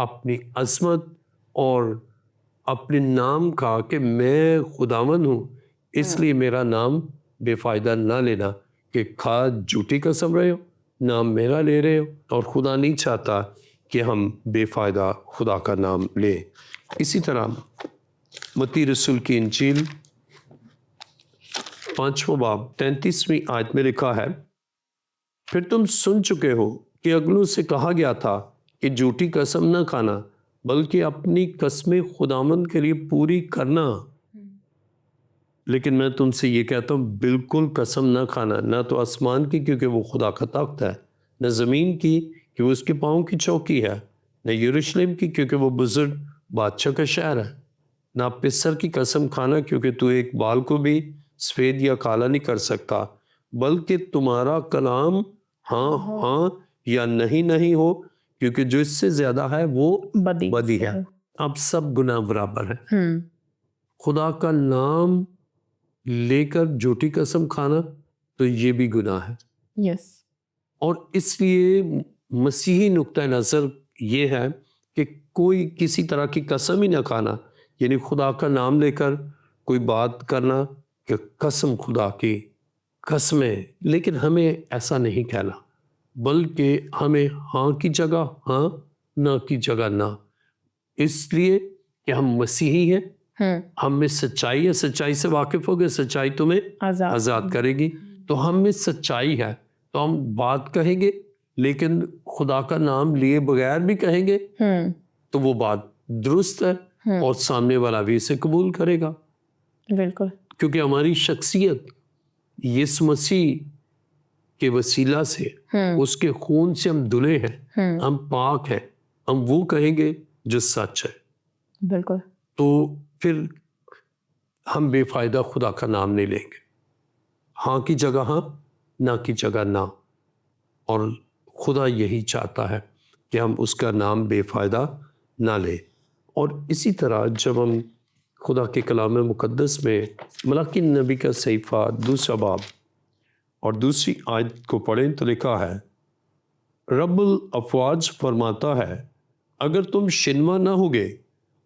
اپنی عظمت اور اپنے نام کا کہ میں خداوند ہوں، اس لیے میرا نام بے فائدہ نہ لینا، کہ کھا جھوٹی قسم رہے ہو، نام میرا لے رہے ہو، اور خدا نہیں چاہتا کہ ہم بے فائدہ خدا کا نام لیں۔ اسی طرح متی رسول کی انجیل 5واں باب 33ویں آیت میں لکھا ہے، پھر تم سن چکے ہو کہ اگلوں سے کہا گیا تھا کہ جھوٹی قسم نہ کھانا، بلکہ اپنی قسمیں خداوند کے لیے پوری کرنا۔ لیکن میں تم سے یہ کہتا ہوں، بالکل قسم نہ کھانا، نہ تو آسمان کی کیونکہ وہ خدا کا تخت ہے، نہ زمین کی کہ وہ اس کے پاؤں کی چوکی ہے، نہ یروشلم کی کیونکہ وہ بزرگ بادشاہ کا شہر ہے، نہ پسر کی قسم کھانا کیونکہ تو ایک بال کو بھی سفید یا کالا نہیں کر سکتا، بلکہ تمہارا کلام ہاں ہاں یا نہیں نہیں ہو، کیونکہ جو اس سے زیادہ ہے وہ بدی ہے۔ اب سب گناہ برابر ہے۔ خدا کا نام لے کر جھوٹی قسم کھانا تو یہ بھی گناہ ہے۔ یس، اور اس لیے مسیحی نقطہ نظر یہ ہے کہ کوئی کسی طرح کی قسم ہی نہ کھانا، یعنی خدا کا نام لے کر کوئی بات کرنا کہ قسم خدا کی قسمیں، لیکن ہمیں ایسا نہیں کہنا، بلکہ ہمیں ہاں کی جگہ ہاں، نہ کی جگہ نہ، اس لیے کہ ہم مسیحی ہیں، ہم میں سچائی ہے، سچائی سے واقف ہو گئے، سچائی تمہیں آزاد کرے گی، تو ہم میں سچائی ہے تو ہم بات کہیں گے، لیکن خدا کا نام لیے بغیر بھی کہیں گے تو وہ بات درست ہے اور سامنے والا بھی اسے قبول کرے گا۔ بالکل، کیونکہ ہماری شخصیت یسوع مسیح کے وسیلہ سے، اس کے خون سے ہم دھلے ہیں، ہم پاک ہیں، ہم وہ کہیں گے جو سچ ہے۔ بالکل، تو پھر ہم بے فائدہ خدا کا نام نہیں لیں گے، ہاں کی جگہ ہاں، نہ کی جگہ نہ، اور خدا یہی چاہتا ہے کہ ہم اس کا نام بے فائدہ نہ لیں۔ اور اسی طرح جب ہم خدا کے کلام مقدس میں ملاکی نبی کا صحیفہ 2 باب اور 2 آیت کو پڑھیں تو لکھا ہے، رب الافواج فرماتا ہے، اگر تم شنوا نہ ہوگے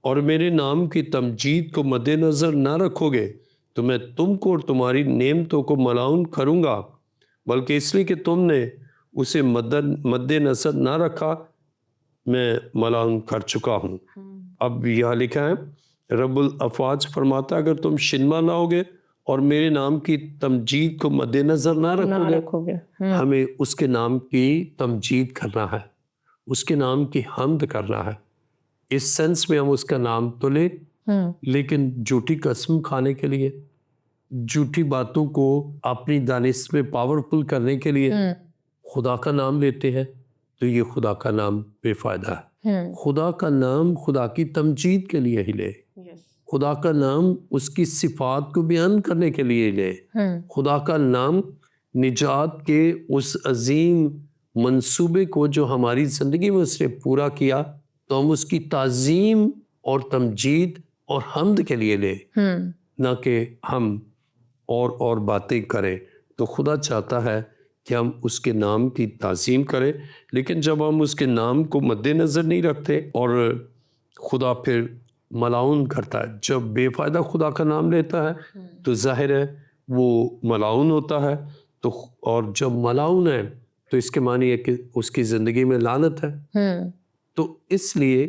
اور میرے نام کی تمجید کو مد نظر نہ رکھو گے تو میں تم کو اور تمہاری نعمتوں کو ملعون کروں گا، بلکہ اس لیے کہ تم نے اسے مد نظر نہ رکھا میں ملعون کر چکا ہوں۔ اب یہاں لکھا ہے، رب الافواج فرماتا ہے اگر تم شنوا نہ ہوگے اور میرے نام کی تمجید کو مد نظر نہ رکھو گے، ہمیں اس کے نام کی تمجید کرنا ہے، اس کے نام کی حمد کرنا ہے۔ اس سینس میں ہم اس کا نام تو لیں، لیکن جھوٹی قسم کھانے کے لیے، جھوٹی باتوں کو اپنی دانش میں پاورفل کرنے کے لیے خدا کا نام لیتے ہیں تو یہ خدا کا نام بے فائدہ ہے۔ خدا کا نام خدا کی تمجید کے لیے ہی لے، خدا کا نام اس کی صفات کو بیان کرنے کے لیے لے، خدا کا نام نجات کے اس عظیم منصوبے کو جو ہماری زندگی میں اس نے پورا کیا تو ہم اس کی تعظیم اور تمجید اور حمد کے لیے لے، نہ کہ ہم اور باتیں کریں۔ تو خدا چاہتا ہے کہ ہم اس کے نام کی تعظیم کریں، لیکن جب ہم اس کے نام کو مد نظر نہیں رکھتے اور خدا پھر ملعون کرتا ہے، جب بے فائدہ خدا کا نام لیتا ہے تو ظاہر ہے وہ ملعون ہوتا ہے، تو اور جب ملعون ہے تو اس کے معنی ہے کہ اس کی زندگی میں لعنت ہے۔ تو اس لیے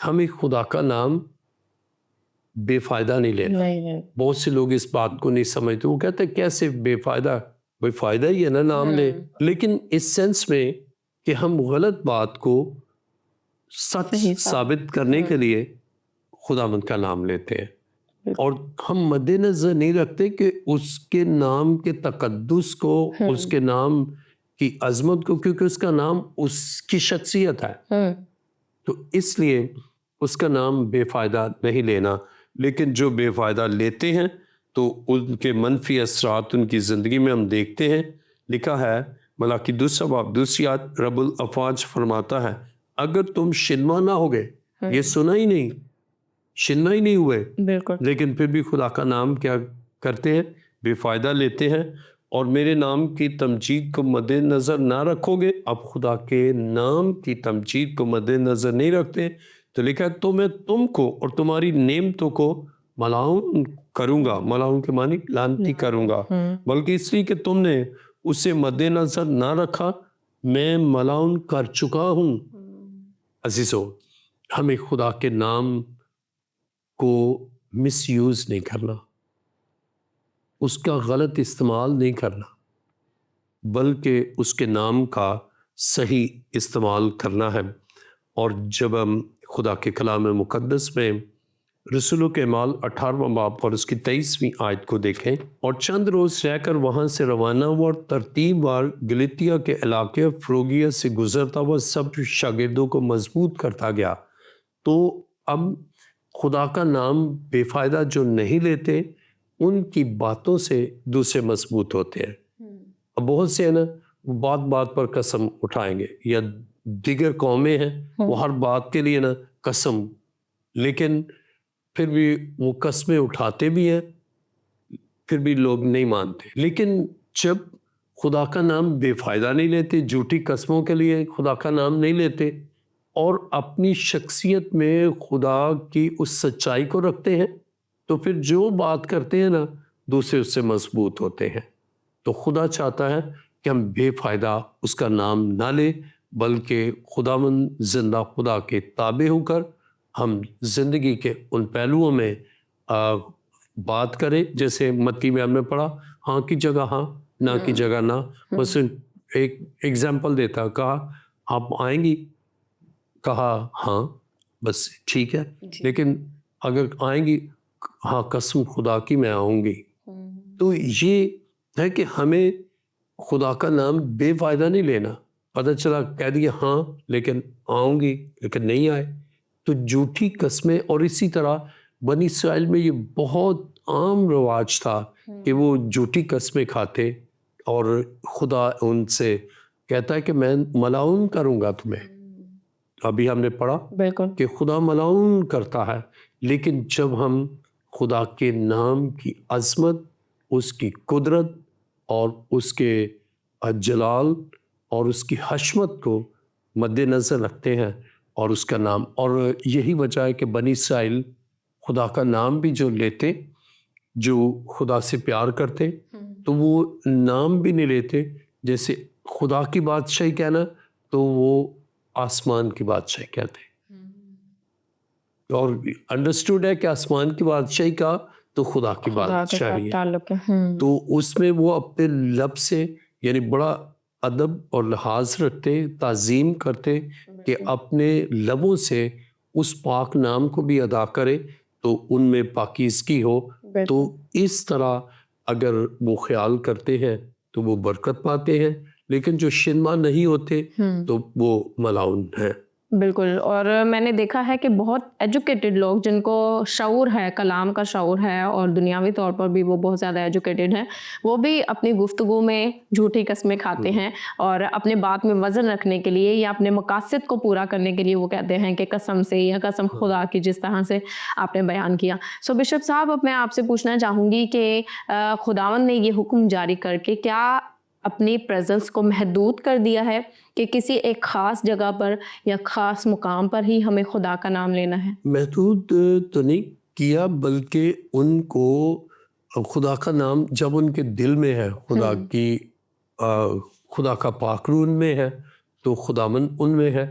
ہمیں خدا کا نام بے فائدہ نہیں لینا۔ بہت سے لوگ اس بات کو نہیں سمجھتے، وہ کہتے ہیں کیسے بے فائدہ، بے فائدہ ہی ہے نا نام لے، لیکن اس سینس میں کہ ہم غلط بات کو سچ ثابت کرنے کے لیے خداوند کا نام لیتے ہیں، اور ہم مد نظر نہیں رکھتے کہ اس کے نام کے تقدس کو، اس کے نام کی عظمت کو، کیونکہ اس کا نام اس کی شخصیت ہے، تو اس لیے اس کا نام بے فائدہ نہیں لینا۔ لیکن جو بے فائدہ لیتے ہیں تو ان کے منفی اثرات ان کی زندگی میں ہم دیکھتے ہیں۔ لکھا ہے ملاکی 2 باب 2 آیت، رب الافواج فرماتا ہے اگر تم شنوا نہ ہوگے، یہ سنا ہی نہیں، شنوا ہی نہیں ہوئے، بالکل، لیکن پھر بھی خدا کا نام کیا کرتے ہیں، بے فائدہ لیتے ہیں، اور میرے نام کی تمجید کو مد نظر نہ رکھو گے. اب خدا کے نام کی تمجید کو مد نظر نہیں رکھتے تو لکھا ہے تو میں تم کو اور تمہاری نعمتوں کو ملعون کروں گا. ملعون کے معنی لعنتی کروں گا, بلکہ اس لیے کہ تم نے اسے مد نظر نہ رکھا میں ملعون کر چکا ہوں. عزیزو, ہمیں خدا کے نام کو مس یوز نہیں کرنا, اس کا غلط استعمال نہیں کرنا, بلکہ اس کے نام کا صحیح استعمال کرنا ہے. اور جب ہم خدا کے کلام مقدس میں رسولوں کے اعمال 18واں باب اور اس کی 23ویں آیت کو دیکھیں, اور چند روز رہ کر وہاں سے روانہ ہوا اور ترتیب وار گلتیا کے علاقے فروگیا سے گزرتا ہوا سب شاگردوں کو مضبوط کرتا گیا. تو اب خدا کا نام بے فائدہ جو نہیں لیتے ان کی باتوں سے دوسرے مضبوط ہوتے ہیں. اب بہت سے ہیں نا, وہ بات بات پر قسم اٹھائیں گے, یا دیگر قومیں ہیں وہ ہر بات کے لیے نا قسم, لیکن پھر بھی وہ قسمیں اٹھاتے بھی ہیں, پھر بھی لوگ نہیں مانتے. لیکن جب خدا کا نام بے فائدہ نہیں لیتے, جھوٹی قسموں کے لیے خدا کا نام نہیں لیتے, اور اپنی شخصیت میں خدا کی اس سچائی کو رکھتے ہیں, تو پھر جو بات کرتے ہیں نا دوسرے اس سے مضبوط ہوتے ہیں. تو خدا چاہتا ہے کہ ہم بے فائدہ اس کا نام نہ لیں, بلکہ خداوند زندہ خدا کے تابع ہو کر ہم زندگی کے ان پہلوؤں میں بات کریں, جیسے متی میں ہم نے پڑھا ہاں کی جگہ ہاں, نہ کی جگہ نہ. بس ایک ایگزامپل دیتا, کہا آپ آئیں گی, کہا ہاں بس ٹھیک ہے, لیکن اگر آئیں گی ہاں قسم خدا کی میں آؤں گی. تو یہ ہے کہ ہمیں خدا کا نام بے فائدہ نہیں لینا. پتہ چلا کہہ دیا ہاں لیکن آؤں گی لیکن نہیں آئے, تو جھوٹی قسمیں. اور اسی طرح بنی اسرائیل میں یہ بہت عام رواج تھا کہ وہ جھوٹی قسمیں کھاتے, اور خدا ان سے کہتا ہے کہ میں ملعون کروں گا تمہیں. ابھی ہم نے پڑھا بالکل کہ خدا ملعون کرتا ہے, لیکن جب ہم خدا کے نام کی عظمت, اس کی قدرت اور اس کے جلال اور اس کی حشمت کو مد نظر رکھتے ہیں, اور اس کا نام, اور یہی وجہ ہے کہ بنی اسرائیل خدا کا نام بھی جو لیتے, جو خدا سے پیار کرتے, تو وہ نام بھی نہیں لیتے. جیسے خدا کی بادشاہی کہنا تو وہ آسمان کی بادشاہی کہتے, اور انڈرسٹوڈ ہے کہ آسمان کی بادشاہی کا تو خدا کی بادشاہی ہے. تو اس میں وہ اپنے لب سے یعنی بڑا ادب اور لحاظ رکھتے, تعظیم کرتے کہ اپنے لبوں سے اس پاک نام کو بھی ادا کرے تو ان میں پاکیزگی ہو. تو اس طرح اگر وہ خیال کرتے ہیں تو وہ برکت پاتے ہیں, لیکن جو شنما نہیں ہوتے تو وہ ملعون ہیں. بالکل. اور میں نے دیکھا ہے کہ بہت ایجوکیٹڈ لوگ جن کو شعور ہے, کلام کا شعور ہے, اور دنیاوی طور پر بھی وہ بہت زیادہ ایجوکیٹڈ ہیں, وہ بھی اپنی گفتگو میں جھوٹی قسمیں کھاتے ہیں, اور اپنے بات میں وزن رکھنے کے لیے یا اپنے مقاصد کو پورا کرنے کے لیے وہ کہتے ہیں کہ قسم سے یا قسم خدا کی, جس طرح سے آپ نے بیان کیا. سو بشپ صاحب, اب میں آپ سے پوچھنا چاہوں گی کہ خداوند نے یہ حکم جاری کر کے کیا اپنی پریزنس کو محدود کر دیا ہے کہ کسی ایک خاص جگہ پر یا خاص مقام پر ہی ہمیں خدا کا نام لینا ہے؟ محدود تو نہیں کیا, بلکہ ان کو خدا کا نام جب ان کے دل میں ہے, خدا کی خدا کا پاک روح ان میں ہے, تو خداوند ان میں ہے,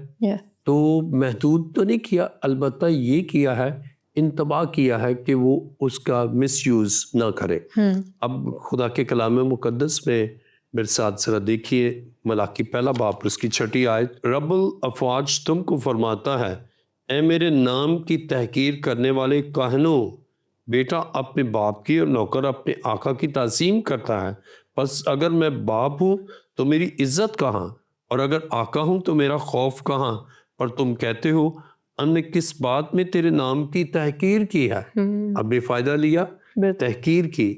تو محدود تو نہیں کیا, البتہ یہ کیا ہے, انتباہ کیا ہے کہ وہ اس کا مس یوز نہ کرے. اب خدا کے کلام مقدس میں میرے ساتھ ذرا دیکھیے, ملاکی پہلا باب اس کی 6 آیت, رب الافواج تم کو فرماتا ہے, اے میرے نام کی تحقیر کرنے والے کاہنوں, بیٹا اپنے باپ کی اور نوکر اپنے آقا کی تعظیم کرتا ہے. بس اگر میں باپ ہوں تو میری عزت کہاں, اور اگر آقا ہوں تو میرا خوف کہاں؟ اور تم کہتے ہو ہم نے کس بات میں تیرے نام کی تحقیر کی ہے. اب بے فائدہ لیا, تحقیر کی,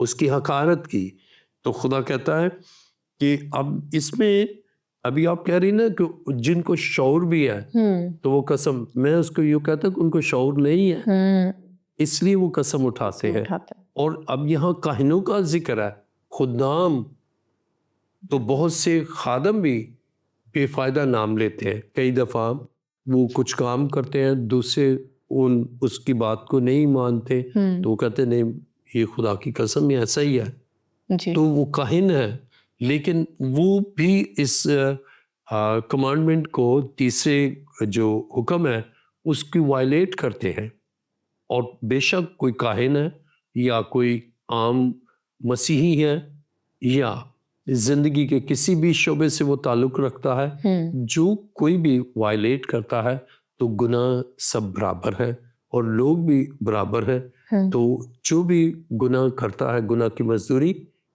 اس کی حقارت کی. تو خدا کہتا ہے کہ اب اس میں ابھی آپ کہہ رہی نا کہ جن کو شعور بھی ہے تو وہ قسم, میں اس کو یوں کہتا ہوں کہ ان کو شعور نہیں ہے, اس لیے وہ قسم اٹھاتے ہیں. اور اب یہاں کاہنوں کا ذکر ہے, خدام تو بہت سے خادم بھی بے فائدہ نام لیتے ہیں. کئی دفعہ وہ کچھ کام کرتے ہیں، دوسرے اس کی بات کو نہیں مانتے تو وہ کہتے نہیں یہ خدا کی قسم یہ ایسا ہی ہے. تو وہ کاہن ہے، لیکن وہ بھی اس کمانڈمنٹ کو، تیسرے جو حکم ہے اس کی وائلیٹ کرتے ہیں. اور بے شک کوئی کاہن ہے یا کوئی عام مسیحی ہے یا زندگی کے کسی بھی شعبے سے وہ تعلق رکھتا ہے، جو کوئی بھی وائلیٹ کرتا ہے تو گناہ سب برابر ہے اور لوگ بھی برابر ہیں. تو جو بھی گناہ کرتا ہے گناہ کی مزدوری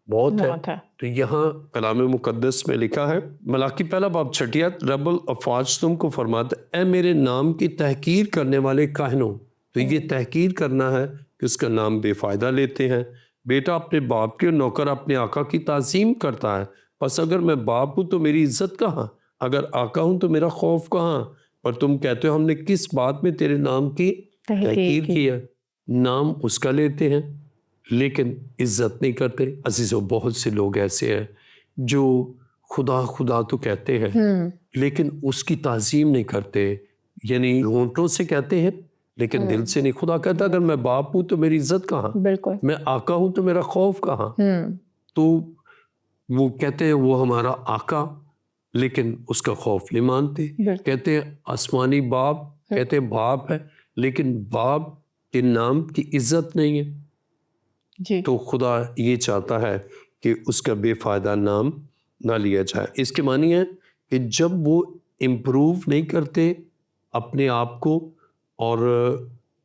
بہت ہے. تو یہاں کلام مقدس میں لکھا ہے، ملاکی پہلا باب 6 آیت، رب الافواج تم کو فرماتا ہے اے میرے نام کی تحقیر کرنے والے کاہنوں. تو یہ تحقیر کرنا ہے کہ اس کا نام بے فائدہ لیتے ہیں. بیٹا اپنے باپ کے، نوکر اپنے آقا کی تعظیم کرتا ہے. پس اگر میں باپ ہوں تو میری عزت کہاں، اگر آقا ہوں تو میرا خوف کہاں؟ پر تم کہتے ہو ہم نے کس بات میں تیرے نام کی تحقیر کی ہے. نام اس کا لیتے ہیں لیکن عزت نہیں کرتے. عزیزو بہت سے لوگ ایسے ہیں جو خدا خدا تو کہتے ہیں لیکن اس کی تعظیم نہیں کرتے، یعنی ہونٹوں سے کہتے ہیں لیکن دل سے نہیں. خدا کہتا اگر میں باپ ہوں تو میری عزت کہاں، میں آقا ہوں تو میرا خوف کہاں. تو وہ کہتے ہیں وہ ہمارا آقا لیکن اس کا خوف نہیں مانتے. کہتے ہیں آسمانی باپ، کہتے ہیں باپ ہے لیکن باپ کے نام کی عزت نہیں ہے. تو خدا یہ چاہتا ہے کہ اس کا بے فائدہ نام نہ لیا جائے. اس کے معنی ہے کہ جب وہ امپروو نہیں کرتے اپنے آپ کو اور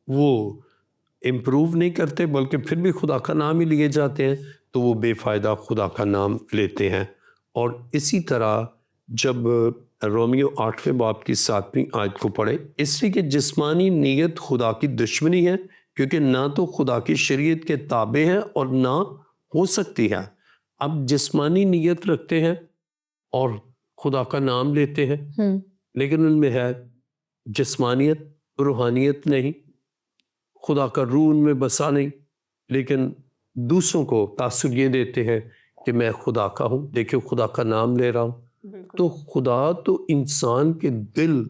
وہ امپروو نہیں کرتے بلکہ پھر بھی خدا کا نام ہی لیے جاتے ہیں تو وہ بے فائدہ خدا کا نام لیتے ہیں. اور اسی طرح جب رومیو 8ویں باب کی 7ویں آیت کو پڑھے، اس لیے کہ جسمانی نیت خدا کی دشمنی ہے کیونکہ نہ تو خدا کی شریعت کے تابع ہے اور نہ ہو سکتی ہے. اب جسمانی نیت رکھتے ہیں اور خدا کا نام لیتے ہیں لیکن ان میں ہے جسمانیت، روحانیت نہیں، خدا کا روح ان میں بسا نہیں. لیکن دوسروں کو تاثر یہ دیتے ہیں کہ میں خدا کا ہوں، دیکھیں خدا کا نام لے رہا ہوں. تو خدا تو انسان کے دل،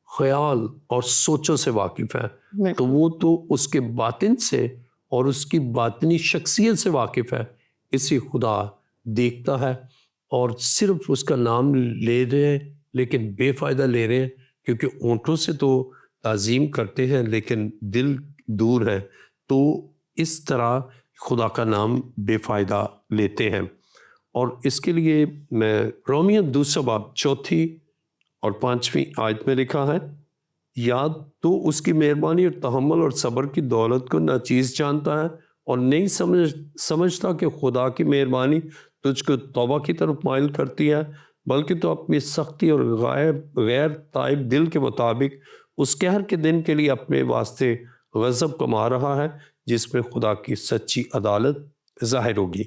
خیال اور سوچوں سے واقف ہے، تو وہ تو اس کے باطن سے اور اس کی باطنی شخصیت سے واقف ہے. اسی خدا دیکھتا ہے اور صرف اس کا نام لے رہے ہیں لیکن بے فائدہ لے رہے ہیں کیونکہ اونٹوں سے تو تعظیم کرتے ہیں لیکن دل دور ہے. تو اس طرح خدا کا نام بے فائدہ لیتے ہیں. اور اس کے لیے میں رومیہ 2 باب 4 اور 5ویں آیت میں لکھا ہے، یاد تو اس کی مہربانی اور تحمل اور صبر کی دولت کو ناچیز جانتا ہے اور نہیں سمجھتا کہ خدا کی مہربانی تجھ کو توبہ کی طرف مائل کرتی ہے، بلکہ تو اپنی سختی اور غیر تائب دل کے مطابق اس قہر کے دن کے لیے اپنے واسطے غضب کما رہا ہے جس میں خدا کی سچی عدالت ظاہر ہوگی.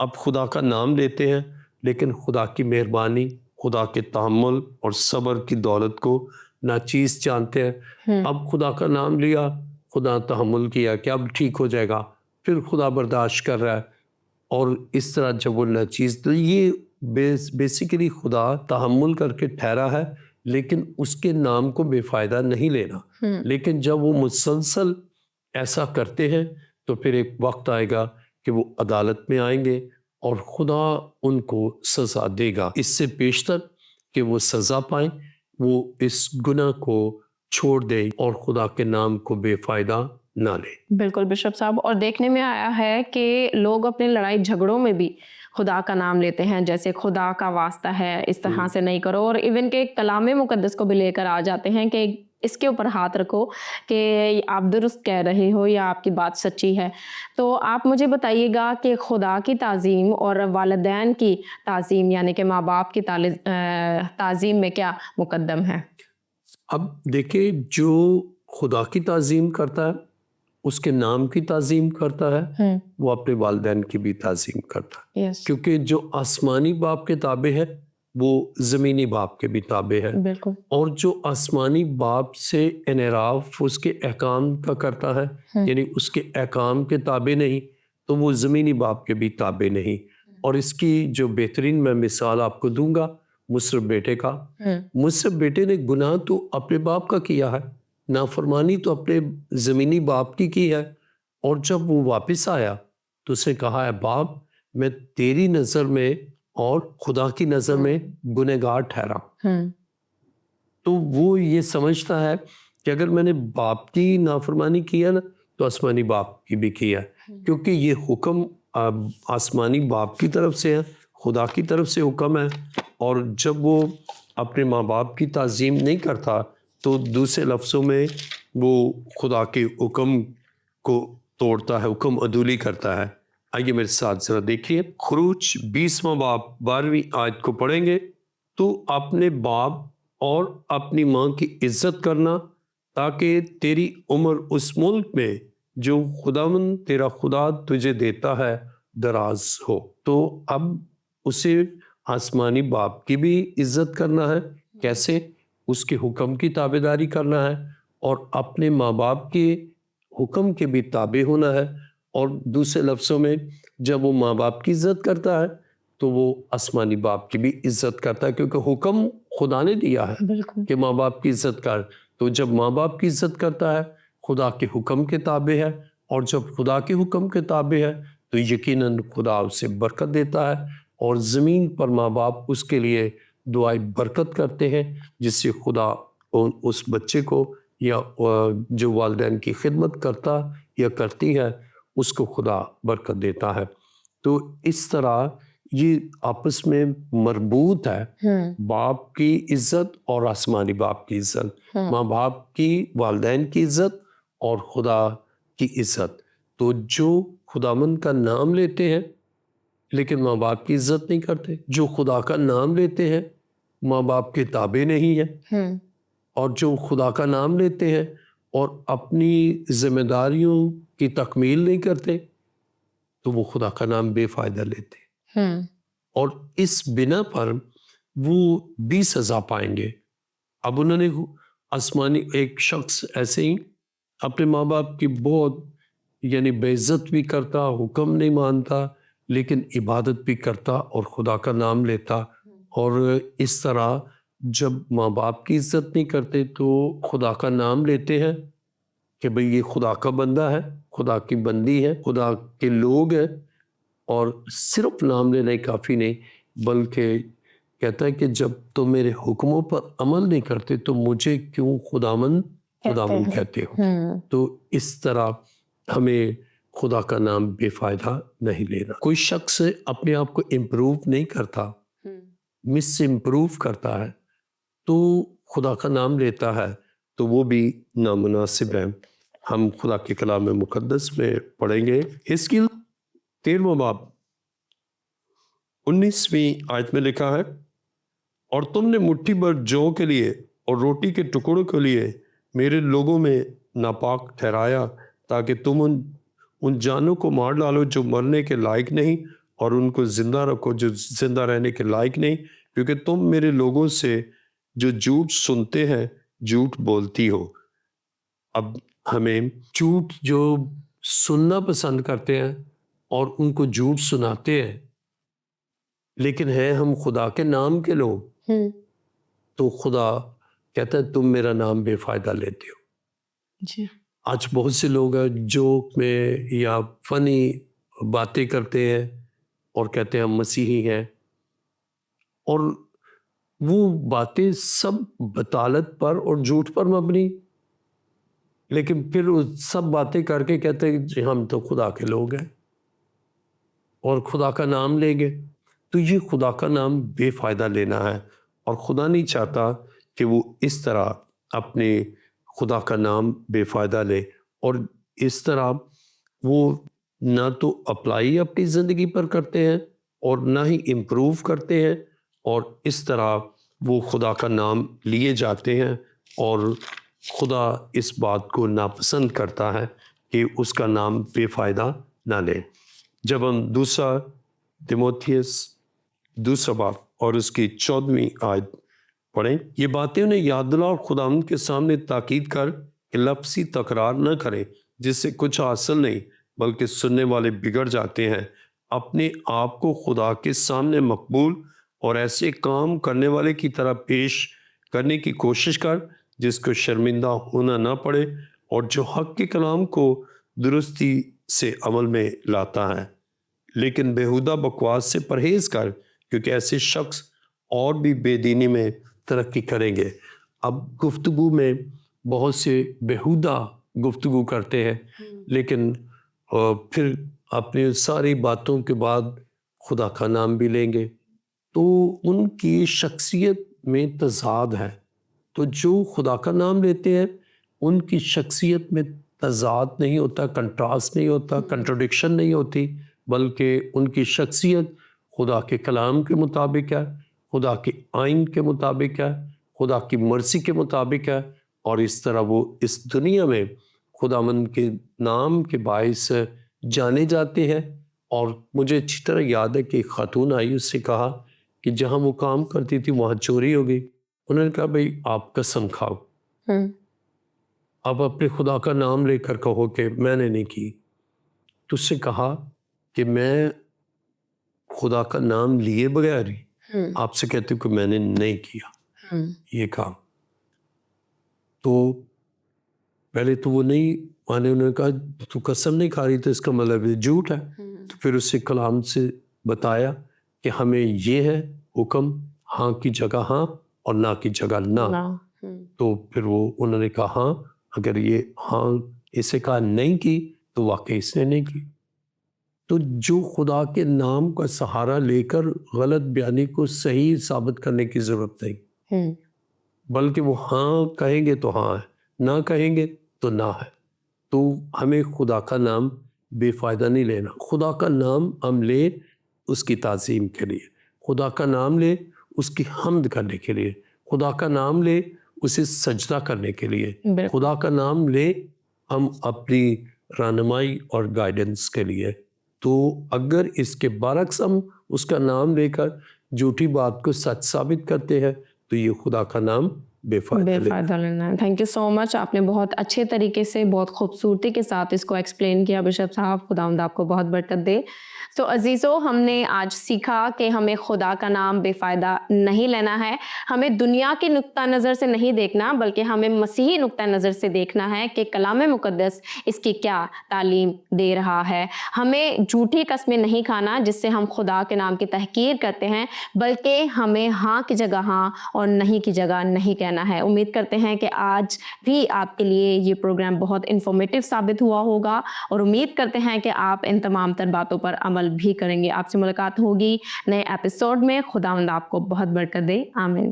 اب خدا کا نام لیتے ہیں لیکن خدا کی مہربانی، خدا کے تحمل اور صبر کی دولت کو ناچیز جانتے ہیں. اب خدا کا نام لیا، خدا تحمل کیا کہ اب ٹھیک ہو جائے گا، پھر خدا برداشت کر رہا ہے اور اس طرح جب وہ ناچیز، تو یہ بیسیکلی خدا تحمل کر کے ٹھہرا ہے لیکن اس کے نام کو بے فائدہ نہیں لینا. لیکن جب وہ مسلسل ایسا کرتے ہیں تو پھر ایک وقت آئے گا کہ وہ عدالت میں آئیں گے اور خدا ان کو سزا دے گا. اس سے بیشتر کہ وہ سزا پائیں، وہ اس گناہ کو چھوڑ دیں اور خدا کے نام کو بے فائدہ نہ لیں. بالکل بشپ صاحب، اور دیکھنے میں آیا ہے کہ لوگ اپنے لڑائی جھگڑوں میں بھی خدا کا نام لیتے ہیں، جیسے خدا کا واسطہ ہے اس طرح سے نہیں کرو، اور ایون کہ کلام مقدس کو بھی لے کر آ جاتے ہیں کہ اس کے اوپر ہاتھ رکھو کہ آپ درست کہہ رہے ہو یا آپ کی بات سچی ہے. تو آپ مجھے بتائیے گا کہ خدا کی تعظیم اور والدین کی تعظیم یعنی کہ ماں باپ کی تعظیم میں کیا مقدم ہے؟ اب دیکھیں، جو خدا کی تعظیم کرتا ہے، اس کے نام کی تعظیم کرتا ہے، وہ اپنے والدین کی بھی تعظیم کرتا ہے. کیونکہ جو آسمانی باپ کے تابع ہے وہ زمینی باپ کے بھی تابع ہے. اور جو آسمانی باپ سے انحراف اس کے احکام کا کرتا ہے، یعنی اس کے احکام کے تابع نہیں، تو وہ زمینی باپ کے بھی تابع نہیں. اور اس کی جو بہترین میں مثال آپ کو دوں گا مصرف بیٹے کا. مصرف بیٹے نے گناہ تو اپنے باپ کا کیا ہے, نافرمانی تو اپنے زمینی باپ کی ہے, اور جب وہ واپس آیا تو اس نے کہا ہے باپ میں تیری نظر میں اور خدا کی نظر میں گنہگار ٹھہرا. تو وہ یہ سمجھتا ہے کہ اگر میں نے باپ کی نافرمانی کیا نا تو آسمانی باپ کی بھی کیا ہے, کیونکہ یہ حکم آسمانی باپ کی طرف سے ہے, خدا کی طرف سے حکم ہے. اور جب وہ اپنے ماں باپ کی تعظیم نہیں کرتا تو دوسرے لفظوں میں وہ خدا کے حکم کو توڑتا ہے, حکم عدولی کرتا ہے. آئیے میرے ساتھ ذرا دیکھیے خروج 20واں باب 12ویں آیت کو پڑھیں گے. تو اپنے باپ اور اپنی ماں کی عزت کرنا تاکہ تیری عمر اس ملک میں جو خداوند تیرا خدا تجھے دیتا ہے دراز ہو. تو اب اسے آسمانی باپ کی بھی عزت کرنا ہے, کیسے؟ اس کے حکم کی تابعداری کرنا ہے اور اپنے ماں باپ کے حکم کے بھی تابع ہونا ہے. اور دوسرے لفظوں میں جب وہ ماں باپ کی عزت کرتا ہے تو وہ آسمانی باپ کی بھی عزت کرتا ہے, کیونکہ حکم خدا نے دیا ہے کہ ماں باپ کی عزت کر. تو جب ماں باپ کی عزت کرتا ہے خدا کے حکم کے تابع ہے, اور جب خدا کے حکم کے تابع ہے تو یقیناً خدا اسے برکت دیتا ہے, اور زمین پر ماں باپ اس کے لیے دعائیں برکت کرتے ہیں, جس سے خدا اس بچے کو یا جو والدین کی خدمت کرتا یا کرتی ہے اس کو خدا برکت دیتا ہے. تو اس طرح یہ آپس میں مربوط ہے, باپ کی عزت اور آسمانی باپ کی عزت, ماں باپ کی والدین کی عزت اور خدا کی عزت. تو جو خداوند کا نام لیتے ہیں لیکن ماں باپ کی عزت نہیں کرتے, جو خدا کا نام لیتے ہیں ماں باپ کے تابع نہیں ہے, اور جو خدا کا نام لیتے ہیں اور اپنی ذمہ داریوں کی تکمیل نہیں کرتے تو وہ خدا کا نام بے فائدہ لیتے ہیں, اور اس بنا پر وہ بھی سزا پائیں گے. اب انہوں نے آسمانی ایک شخص ایسے ہی اپنے ماں باپ کی بہت یعنی بے عزت بھی کرتا, حکم نہیں مانتا, لیکن عبادت بھی کرتا اور خدا کا نام لیتا. اور اس طرح جب ماں باپ کی عزت نہیں کرتے تو خدا کا نام لیتے ہیں کہ بھئی یہ خدا کا بندہ ہے, خدا کی بندی ہے, خدا کے لوگ ہیں, اور صرف نام لینا کافی نہیں بلکہ کہتا ہے کہ جب تم میرے حکموں پر عمل نہیں کرتے تو مجھے کیوں خداوند کہتے ہو. تو اس طرح ہمیں خدا کا نام بے فائدہ نہیں لینا. کوئی شخص اپنے آپ کو امپروو نہیں کرتا, مس امپروو کرتا ہے تو خدا کا نام لیتا ہے تو وہ بھی نامناسب ہے. ہم خدا کے کلام مقدس میں پڑھیں گے حزقیل 13واں باب 19ویں آیت میں لکھا ہے, اور تم نے مٹھی بھر جو کے لیے اور روٹی کے ٹکڑوں کے لیے میرے لوگوں میں ناپاک ٹھہرایا تاکہ تم ان جانوں کو مار ڈالو جو مرنے کے لائق نہیں, اور ان کو زندہ رکھو جو زندہ رہنے کے لائق نہیں, کیونکہ تم میرے لوگوں سے جو جھوٹ سنتے ہیں جھوٹ بولتی ہو. اب ہمیں جھوٹ جو سننا پسند کرتے ہیں اور ان کو جھوٹ سناتے ہیں, لیکن ہیں ہم خدا کے نام کے لوگ, تو خدا کہتا ہے تم میرا نام بے فائدہ لیتے ہو. آج بہت سے لوگ ہیں جوک میں یا فنی باتیں کرتے ہیں اور کہتے ہیں ہم مسیحی ہیں, اور وہ باتیں سب بطالت پر اور جھوٹ پر مبنی, لیکن پھر وہ سب باتیں کر کے کہتے ہیں جی ہم تو خدا کے لوگ ہیں اور خدا کا نام لیں گے. تو یہ خدا کا نام بے فائدہ لینا ہے, اور خدا نہیں چاہتا کہ وہ اس طرح اپنے خدا کا نام بے فائدہ لے, اور اس طرح وہ نہ تو اپلائی اپنی زندگی پر کرتے ہیں اور نہ ہی امپروو کرتے ہیں, اور اس طرح وہ خدا کا نام لیے جاتے ہیں, اور خدا اس بات کو ناپسند کرتا ہے کہ اس کا نام بے فائدہ نہ لیں. جب ہم دوسرا تیموتھیوس 2 باب اور اس کی 14ویں آیت پڑھیں, یہ باتیں انہیں یاد دلا اور خداوند کے سامنے تاکید کر کہ لفظی تکرار نہ کریں جس سے کچھ حاصل نہیں, بلکہ سننے والے بگڑ جاتے ہیں. اپنے آپ کو خدا کے سامنے مقبول اور ایسے کام کرنے والے کی طرح پیش کرنے کی کوشش کر جس کو شرمندہ ہونا نہ پڑے اور جو حق کے کلام کو درستی سے عمل میں لاتا ہے، لیکن بیہودہ بکواس سے پرہیز کر کیونکہ ایسے شخص اور بھی بے دینی میں ترقی کریں گے۔ اب گفتگو میں بہت سے بیہودہ گفتگو کرتے ہیں لیکن پھر اپنی ساری باتوں کے بعد خدا کا نام بھی لیں گے، تو ان کی شخصیت میں تضاد ہے۔ تو جو خدا کا نام لیتے ہیں ان کی شخصیت میں تضاد نہیں ہوتا، کنٹراسٹ نہیں ہوتا، کنٹروڈکشن نہیں ہوتی، بلکہ ان کی شخصیت خدا کے کلام کے مطابق ہے، خدا کے آئین کے مطابق ہے، خدا کی مرضی کے مطابق ہے، اور اس طرح وہ اس دنیا میں خداوند کے نام کے باعث جانے جاتے ہیں۔ اور مجھے اچھی طرح یاد ہے کہ ایک خاتون آئی، اس سے کہا کہ جہاں وہ کام کرتی تھی وہاں چوری ہو گئی۔ انہوں نے کہا بھئی آپ قسم کھاؤ، آپ اپنے خدا کا نام لے کر کہو کہ میں نے نہیں کی۔ تو اس سے کہا کہ میں خدا کا نام لیے بغیر ہی آپ سے کہتی ہوں کہ میں نے نہیں کیا یہ کام۔ تو پہلے تو وہ نہیں مانے، انہوں نے کہا تو قسم نہیں کھا رہی تو اس کا مطلب جھوٹ ہے۔ تو پھر اس سے کلام سے بتایا کہ ہمیں یہ ہے حکم، ہاں کی جگہ ہاں اور نہ کی جگہ نہ۔ تو پھر وہ انہوں نے کہا ہاں، اگر یہ ہاں اسے کہا نہیں کی تو واقعی اس نے نہیں کی۔ تو جو خدا کے نام کا سہارا لے کر غلط بیانی کو صحیح ثابت کرنے کی ضرورت نہیں، بلکہ وہ ہاں کہیں گے تو ہاں ہے، نہ کہیں گے تو نہ ہے۔ تو ہمیں خدا کا نام بے فائدہ نہیں لینا۔ خدا کا نام ہم لیں اس کی تعظیم کے لیے، خدا کا نام لیں اس کی حمد کرنے کے لیے، خدا کا نام لیں اسے سجدہ کرنے کے لیے، خدا کا نام لیں ہم اپنی رہنمائی اور گائیڈنس کے لیے۔ تو اگر اس کے برعکس ہم اس کا نام لے کر جھوٹی بات کو سچ ثابت کرتے ہیں تو یہ خدا کا نام بے فائدہ لینا ہے۔ تھینک یو سو مچ، آپ نے بہت اچھے طریقے سے بہت خوبصورتی کے ساتھ اس کو ایکسپلین کیا بشپ صاحب، خداوند آپ کو بہت برکت دے۔ تو عزیزو، ہم نے آج سیکھا کہ ہمیں خدا کا نام بے فائدہ نہیں لینا ہے، ہمیں دنیا کے نقطہ نظر سے نہیں دیکھنا بلکہ ہمیں مسیحی نقطہ نظر سے دیکھنا ہے کہ کلام مقدس اس کی کیا تعلیم دے رہا ہے۔ ہمیں جھوٹی قسمیں نہیں کھانا جس سے ہم خدا کے نام کی تحقیر کرتے ہیں، بلکہ ہمیں ہاں کی جگہ ہاں اور نہیں کی جگہ نہیں کہنا ہے۔ امید کرتے ہیں کہ آج بھی آپ کے لیے یہ پروگرام بہت انفارمیٹیو ثابت ہوا ہوگا، اور امید کرتے ہیں کہ آپ ان تمام تر باتوں پر عمل بھی کریں گے۔ آپ سے ملاقات ہوگی نئے ایپیسوڈ میں۔ خداوند آپ کو بہت برکت دے، آمین۔